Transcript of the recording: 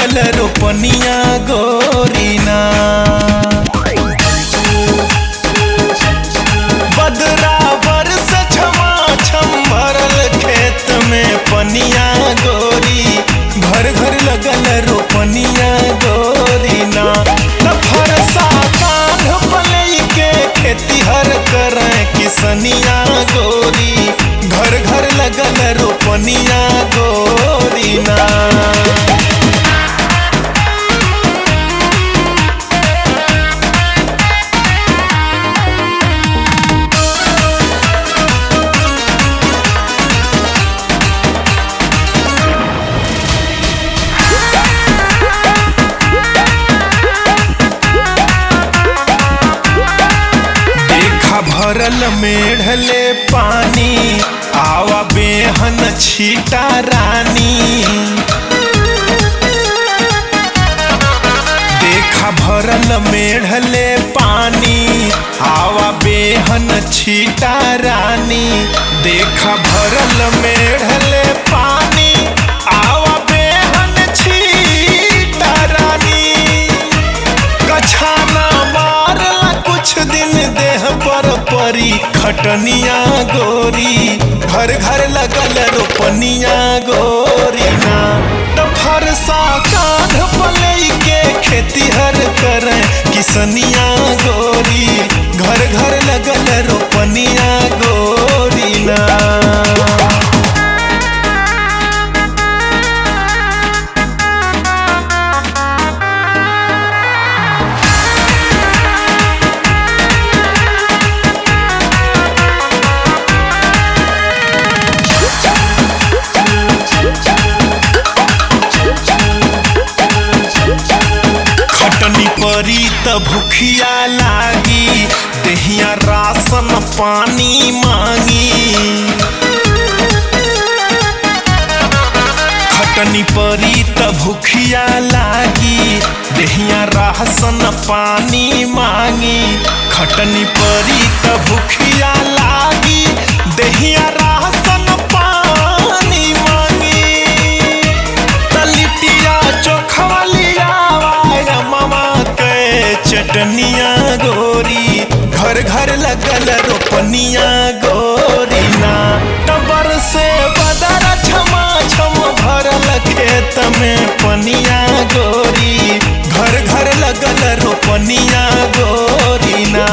लगल रोपनिया गोरीना। बदरा बरस छमाछम भरल खेत में पनिया गोरी, घर घर लगल रोपनिया गोरीना। फरसा कांध पलई के खेतिहर करें किसनिया गोरी, घर घर लगल रोपनिया गोरीना। भरल मेढ़ले पानी आवा बेहन छीटा रानी। देखा भरल मेढ़ले पानी आवा बेहन छीटा रानी। देखा भरल मेढ़ले पानी आवा बेहन छीटा रानी। कछाना मारला कुछ दिन देह पर परी खटनिया गोरी, घर घर लगल रोपनिया गोरीना। तो फरसा कांध पलई के खेतिहर करें किसनिया गोरी, घर घर लगल रोपनिया गोरीना। खटनी परी त भूखिया लागी, देहिया राशन पानी मांगी। खटनी परी त भूखिया लागी, देहिया राशन पानी मांगी। खटनी परी त भूखिया लागी, देहिया राशन पानी मांगी। तलिटिया चोखवा लिया मामा के चटनिया गोरी, घर घर लगल रोपनिया गोरीना। टबर से बदरा छमाछम भरल खेत में पनिया गोरी, घर घर लगल रोपनिया गोरीना।